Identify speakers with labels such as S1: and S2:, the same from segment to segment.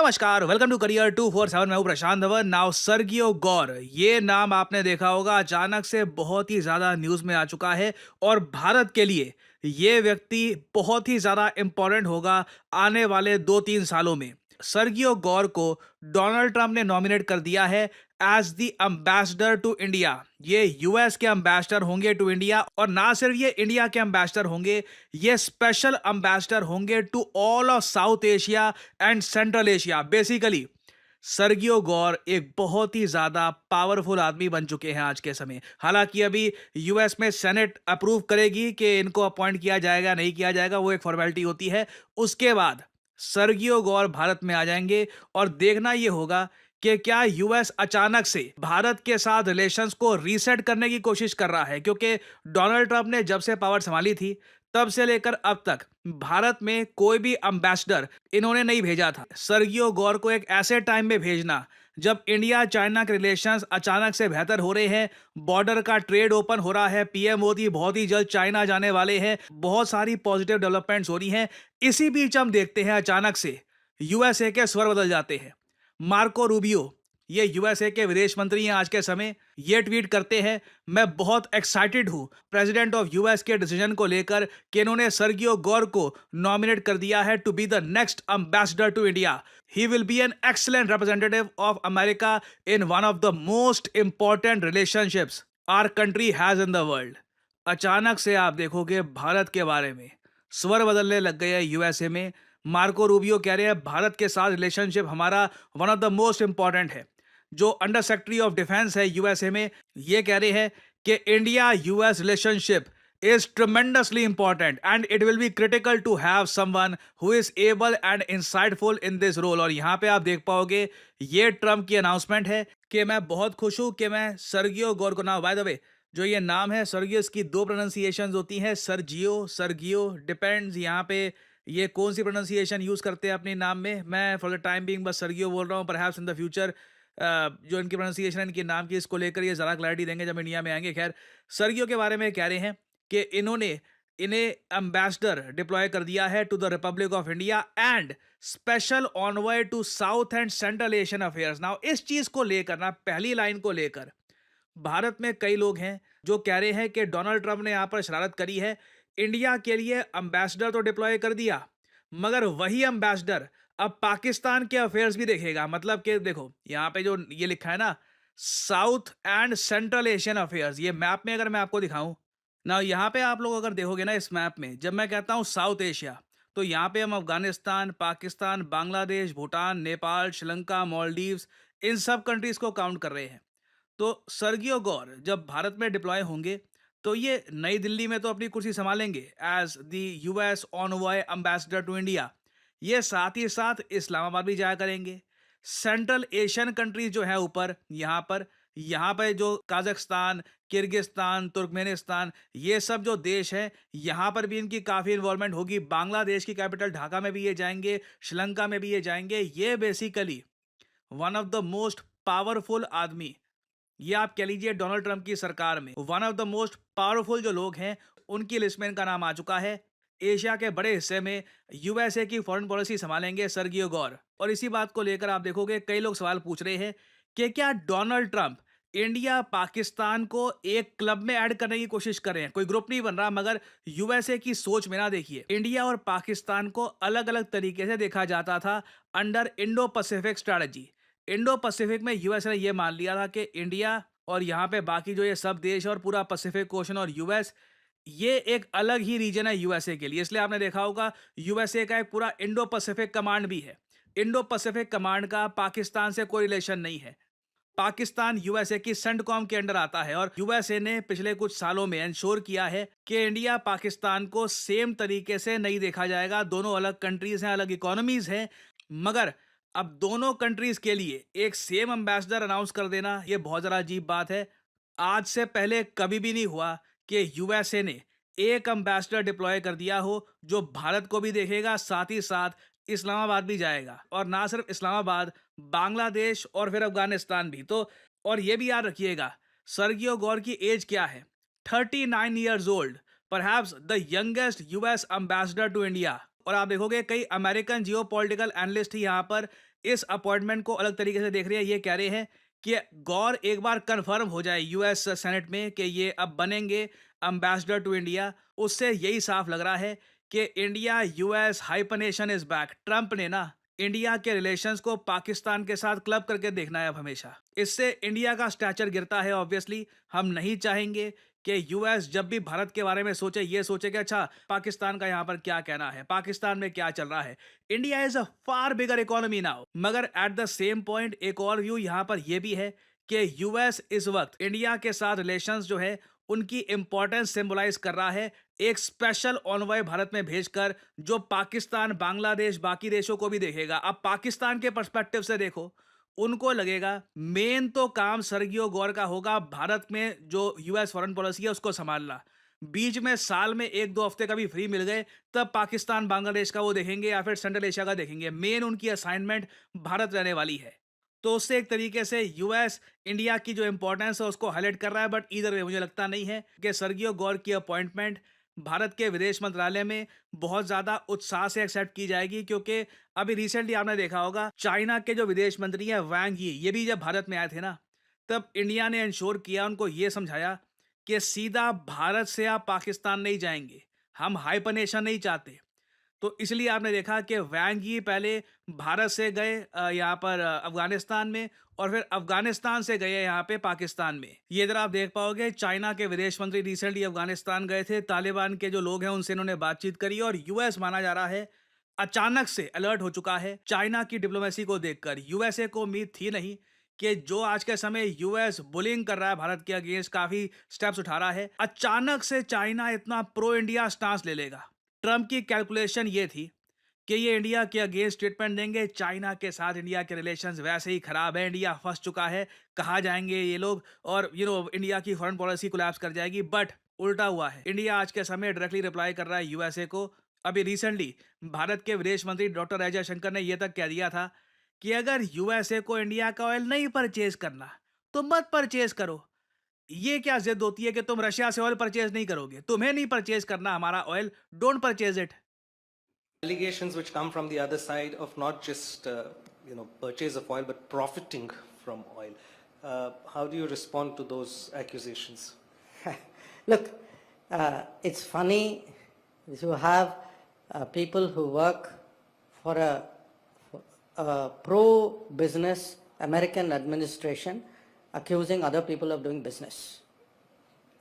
S1: नमस्कार, welcome to career 247। मैं हूं प्रशांत धवन। नाउ सर्गियो गौर, ये नाम आपने देखा होगा, अचानक से बहुत ही ज्यादा न्यूज में आ चुका है और भारत के लिए ये व्यक्ति बहुत ही ज्यादा इंपॉर्टेंट होगा आने वाले 2-3 सालों में। सर्गियो गौर को डोनाल्ड ट्रंप ने नॉमिनेट कर दिया है as the ambassador to India. ये यूएस के एम्बेसडर होंगे टू इंडिया, और ना सिर्फ ये इंडिया के एम्बेसडर होंगे, ये स्पेशल एम्बेसडर होंगे to all of South Asia and Central Asia. Basically Sergio Gor एक बहुत ही ज्यादा पावरफुल आदमी बन चुके हैं आज के समय। हालांकि अभी यूएस में सेनेट अप्रूव करेगी कि इनको अपॉइंट किया जाएगा नहीं किया जाएगा, वो एक फॉर्मेलिटी होती है। उसके बाद सर्गियो गौर भारत में आ जाएंगे और देखना यह होगा कि क्या यूएस अचानक से भारत के साथ रिलेशंस को रीसेट करने की कोशिश कर रहा है, क्योंकि डोनाल्ड ट्रंप ने जब से पावर संभाली थी तब से लेकर अब तक भारत में कोई भी एम्बेसडर इन्होंने नहीं भेजा था। सर्गियो गौर को एक ऐसे टाइम में भेजना जब इंडिया चाइना के रिलेशंस अचानक से बेहतर हो रहे हैं, बॉर्डर का ट्रेड ओपन हो रहा है, पीएम मोदी बहुत ही जल्द चाइना जाने वाले हैं, बहुत सारी पॉजिटिव डेवलपमेंट्स हो रही हैं। इसी बीच हम देखते हैं अचानक से यूएसए के स्वर बदल जाते हैं। मार्को रूबियो, ये यूएसए के विदेश मंत्री हैं आज के समय, ये ट्वीट करते हैं, मैं बहुत एक्साइटेड हूं प्रेसिडेंट ऑफ यूएस के डिसीजन को लेकर कि इन्होंने सर्गियो गौर को नॉमिनेट कर दिया है to be the next ambassador to India. He will be an excellent representative of America in one of the most important relationships our country has in the world. अचानक से आप देखोगे भारत के बारे में स्वर बदलने लग गए हैं यूएसए में। मार्को रूबियो कह रहे हैं भारत के साथ रिलेशनशिप हमारा one of the most important है। जो अंडर सेक्रेटरी ऑफ डिफेंस है यूएसए में, ये कह रहे हैं कि India US relationship is tremendously important and it will be critical to have someone who is able and insightful in this role। और यहाँ पे आप देख पाओगे ये ट्रम्प की अनाउंसमेंट है कि मैं बहुत खुश हूँ कि मैं सर्गियो गौर को, नाम बाय द वे जो ये नाम है सर्गियो, इसकी दो प्रोनाउंसिएशंस होती हैं, सर्गियो डिपेंड्स यहाँ पे ये कौन सी प्रोनाउंसिएशन यूज करते हैं अपने नाम में। मैं फॉर द टाइम बीइंग बस सर्गियो बोल रहा हूँ, परहैप्स इन द फ्यूचर जो इनकी प्रोनाउंसिएशन है इनके नाम की, इसको लेकर ये ज़रा क्लैरिटी देंगे जब इंडिया में आएंगे। खैर, सर्गियो के बारे में कह रहे हैं कि इन्होंने इन्हें एम्बेसडर डिप्लॉय कर दिया है to the Republic of India and special envoy to South and Central Asian affairs. Now इस चीज को लेकर ना, पहली लाइन को लेकर भारत में कई लोग हैं जो कह रहे हैं कि डोनाल्ड ट्रंप ने यहां पर शरारत करी है, इंडिया के लिए एम्बेसडर तो डिप्लॉय कर दिया मगर वही एम्बेसडर अब पाकिस्तान के अफेयर्स भी देखेगा। मतलब कि देखो यहां पे जो ये लिखा है ना, south and Central Asian affairs, ये मैप में अगर मैं आपको दिखाऊं ना, यहाँ पे आप लोग अगर देखोगे ना इस मैप में, जब मैं कहता हूँ साउथ एशिया, तो यहाँ पे हम अफगानिस्तान, पाकिस्तान, बांग्लादेश, भूटान, नेपाल, श्रीलंका, मालदीव्स, इन सब कंट्रीज को काउंट कर रहे हैं। तो सर्गियो गौर जब भारत में डिप्लॉय होंगे तो ये नई दिल्ली में तो अपनी कुर्सी संभालेंगे as the US envoy ambassador to India. ये साथ ही साथ इस्लामाबाद भी जाया करेंगे। सेंट्रल एशियन कंट्रीज जो है ऊपर यहाँ पर जो काजाख्स्तान, किर्गिस्तान, तुर्कमेनिस्तान, ये सब जो देश हैं, यहाँ पर भी इनकी काफ़ी इन्वॉल्वमेंट होगी। बांग्लादेश की कैपिटल ढाका में भी ये जाएंगे, श्रीलंका में भी ये जाएंगे। ये basically one of the most powerful आदमी, ये आप कह लीजिए डोनाल्ड ट्रंप की सरकार में one of the most powerful जो लोग हैं उनकी लिस्ट में इनका नाम आ चुका है। एशिया के बड़े हिस्से में यूएसए की फॉरेन पॉलिसी संभालेंगे सर्गियो गौर। और इसी बात को लेकर आप देखोगे कई लोग सवाल पूछ रहे हैं कि क्या डोनाल्ड ट्रंप इंडिया पाकिस्तान को एक क्लब में ऐड करने की कोशिश कर रहे हैं। कोई ग्रुप नहीं बन रहा, मगर यूएसए की सोच में ना देखिए, इंडिया और पाकिस्तान को अलग अलग तरीके से देखा जाता था under Indo Pacific strategy. Indo Pacific में यूएस ने यह मान लिया था कि इंडिया और यहाँ पे बाकी जो ये सब देश और पूरा पैसिफिक ओशन और यूएस, ये एक अलग ही रीजन है यूएसए के लिए। इसलिए आपने देखा होगा यूएसए का एक पूरा इंडो पैसिफिक कमांड भी है। इंडो पैसिफिक कमांड का पाकिस्तान से कोई रिलेशन नहीं है। पाकिस्तान यूएसए की सेंटकॉम के अंडर आता है और यूएसए ने पिछले कुछ सालों में इंश्योर किया है कि इंडिया पाकिस्तान को सेम तरीके से नहीं देखा जाएगा। दोनों अलग कंट्रीज हैं, अलग इकोनॉमीज हैं, मगर अब दोनों कंट्रीज के लिए एक सेम एम्बेसडर अनाउंस कर देना, यह बहुत ज़्यादा अजीब बात है। आज से पहले कभी भी नहीं हुआ कि यूएसए ने एक एम्बेसडर डिप्लॉय कर दिया हो जो भारत को भी देखेगा, साथ ही साथ इस्लामाबाद भी जाएगा। और ना सिर्फ इस्लामाबाद, बांग्लादेश और फिर अफगानिस्तान भी। तो और ये भी याद रखिएगा सर्गियो गौर की एज क्या है, 39 years old, perhaps the youngest US ambassador to India. और आप देखोगे कई अमेरिकन जियोपॉलिटिकल एनालिस्ट ही यहाँ पर इस अपॉइंटमेंट को अलग तरीके से देख रहे हैं। ये कह रहे हैं कि गौर एक बार कंफर्म हो जाए यूएस सेनेट में कि ये अब बनेंगे एम्बेसडर टू इंडिया, उससे यही साफ लग रहा है कि India US hyphenation is back. Trump ने ना इंडिया के रिलेशंस को पाकिस्तान के साथ क्लब करके देखना है अब हमेशा। इससे इंडिया का स्टैचर गिरता है ऑब्वियसली। हम नहीं चाहेंगे कि यूएस जब भी भारत के बारे में सोचे ये सोचे कि अच्छा पाकिस्तान का यहाँ पर क्या कहना है, पाकिस्तान में क्या चल रहा है। India is a far bigger economy now. मगर एट द सेम पॉइंट एक और व्यू यहाँ पर यह भी है कि यूएस इस वक्त इंडिया के साथ रिलेशंस जो है उनकी इंपॉर्टेंस सिंबलाइज कर रहा है एक स्पेशल ऑनवॉय भारत में भेजकर, जो पाकिस्तान, बांग्लादेश, बाकी देशों को भी देखेगा। अब पाकिस्तान के पर्सपेक्टिव से देखो, उनको लगेगा मेन तो काम सर्गियो गौर का होगा भारत में जो यूएस फॉरेन पॉलिसी है उसको संभालना। बीच में साल में 1-2 हफ्ते का भी फ्री मिल गए तब पाकिस्तान, बांग्लादेश का वो देखेंगे या फिर सेंट्रल एशिया का देखेंगे। मेन उनकी असाइनमेंट भारत रहने वाली है। तो उससे एक तरीके से यूएस इंडिया की जो इंपॉर्टेंस है उसको हाईलाइट कर रहा है। बट इधर वे मुझे लगता नहीं है कि सर्गियो गौर की अपॉइंटमेंट भारत के विदेश मंत्रालय में बहुत ज़्यादा उत्साह से एक्सेप्ट की जाएगी, क्योंकि अभी रिसेंटली आपने देखा होगा चाइना के जो विदेश मंत्री हैं वांग यी, ये भी जब भारत में आए थे ना, तब इंडिया ने इंश्योर किया, उनको ये समझाया कि सीधा भारत से आप पाकिस्तान नहीं जाएंगे, हम हाइपरनेशन नहीं चाहते। तो इसलिए आपने देखा कि वैंग यी पहले भारत से गए यहाँ पर अफगानिस्तान में, और फिर अफगानिस्तान से गए यहाँ पे पाकिस्तान में। ये इधर आप देख पाओगे चाइना के विदेश मंत्री रिसेंटली अफगानिस्तान गए थे, तालिबान के जो लोग हैं उनसे इन्होंने बातचीत करी, और यूएस माना जा रहा है अचानक से अलर्ट हो चुका है चाइना की डिप्लोमेसी को देखकर। यूएसए को उम्मीद थी नहीं कि जो आज के समय यूएस बुलिंग कर रहा है भारत के अगेंस्ट, काफी स्टेप्स उठा रहा है, अचानक से चाइना इतना प्रो इंडिया स्टांस ले लेगा। ट्रंप की कैलकुलेशन ये थी कि ये इंडिया के अगेंस्ट स्टेटमेंट देंगे, चाइना के साथ इंडिया के रिलेशंस वैसे ही खराब है, इंडिया फंस चुका है, कहाँ जाएंगे ये लोग, और इंडिया की फॉरेन पॉलिसी कोलैप्स कर जाएगी। बट उल्टा हुआ है, इंडिया आज के समय डायरेक्टली रिप्लाई कर रहा है यूएसए को। अभी रिसेंटली भारत के विदेश मंत्री डॉक्टर एस जयशंकर ने यह तक कह दिया था कि अगर यूएसए को इंडिया का ऑयल नहीं परचेज करना तो मत परचेज करो। ये क्या जिद होती है कि तुम रशिया से ऑयल परचेज नहीं करोगे, तुम्हें नहीं परचेज करना हमारा oil, don't purchase it.
S2: Allegations which come from the other side of not just purchase of oil but profiting from oil. How do you respond to those accusations?
S3: Look, it's funny. You have people who work for a pro-business American administration accusing other people of doing business.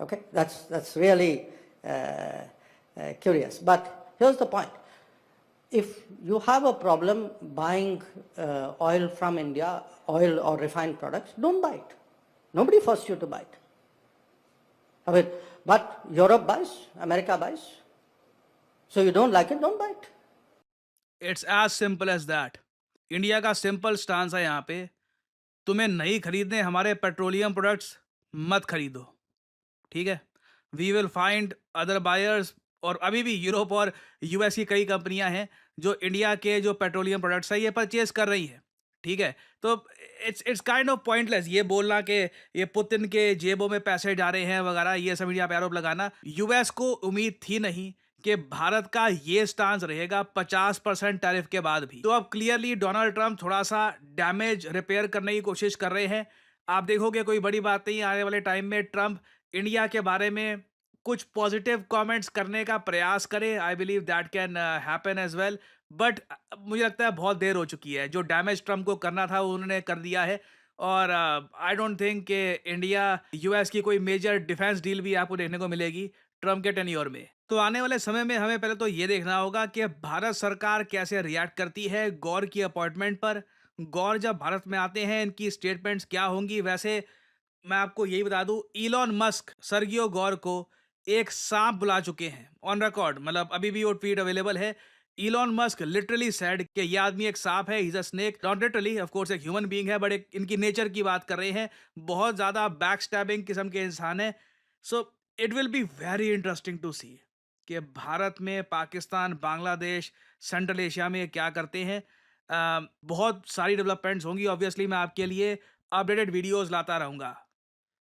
S3: Okay, that's really curious. But here's the point. If you have a problem buying oil from India, oil or refined products, don't buy it. Nobody forced you to buy it. I mean, but Europe buys, America buys. So you don't like it, don't buy it.
S1: It's as simple as that. India का simple stance है यहाँ पे, तुम्हें नहीं खरीदने हमारे petroleum products, मत खरीदो, ठीक है। We will find other buyers. और अभी भी यूरोप और यूएस की कई कंपनियां हैं जो इंडिया के जो पेट्रोलियम प्रोडक्ट्स है ये परचेज कर रही हैं, ठीक है। तो इट्स काइंड ऑफ पॉइंटलेस ये बोलना कि ये पुतिन के जेबों में पैसे जा रहे हैं वगैरह, ये सब इंडिया पे आरोप लगाना। यूएस को उम्मीद थी नहीं कि भारत का ये स्टांस रहेगा 50% टैरिफ के बाद भी। तो अब क्लियरली डोनाल्ड ट्रंप थोड़ा सा डैमेज रिपेयर करने की कोशिश कर रहे हैं। आप देखोगे कोई बड़ी बात नहीं, आने वाले टाइम में ट्रंप इंडिया के बारे में कुछ पॉजिटिव कमेंट्स करने का प्रयास करे। I believe that can happen as well. But मुझे लगता है बहुत देर हो चुकी है, जो डैमेज ट्रम्प को करना था वो उन्होंने कर दिया है। और आई डोंट थिंक कि इंडिया यूएस की कोई मेजर डिफेंस डील भी आपको देखने को मिलेगी ट्रम्प के टेन्योर में। तो आने वाले समय में हमें पहले तो ये देखना होगा कि भारत सरकार कैसे रिएक्ट करती है गौर की अपॉइंटमेंट पर। गौर जब भारत में आते हैं इनकी स्टेटमेंट्स क्या होंगी। वैसे मैं आपको यही बता दूं, इलॉन मस्क सर्गियो गौर को एक सांप बुला चुके हैं ऑन रिकॉर्ड, मतलब अभी भी वो ट्वीट अवेलेबल है। इलॉन मस्क लिटरली सेड कि ये आदमी एक सांप है, is a snake. Not literally, of course एक ह्यूमन बीइंग है, बट एक इनकी नेचर की बात कर रहे हैं। बहुत ज्यादा बैक स्टैबिंग किस्म के इंसान है। So it will be very interesting to see कि भारत में, पाकिस्तान, बांग्लादेश, सेंट्रल एशिया में क्या करते हैं। बहुत सारी डेवलपमेंट्स होंगी। ऑब्वियसली मैं आपके लिए अपडेटेड वीडियोस लाता रहूंगा।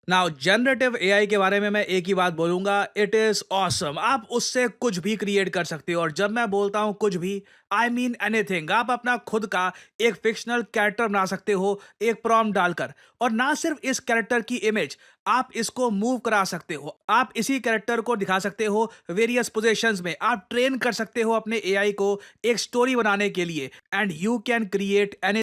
S1: नाउ जनरेटिव एआई के बारे में मैं एक ही बात बोलूंगा, इट इज ऑसम। आप उससे कुछ भी क्रिएट कर सकते हो, और जब मैं बोलता हूं कुछ भी, आई मीन एनीथिंग। आप अपना खुद का एक फिक्शनल कैरेक्टर बना सकते हो एक प्रॉम्प्ट डालकर, और ना सिर्फ इस कैरेक्टर की इमेज, आप इसको मूव करा सकते हो। आप इसी कैरेक्टर को दिखा सकते हो वेरियस पोजीशंस में। आप ट्रेन कर सकते हो अपने एआई को एक स्टोरी बनाने के लिए, and you can create any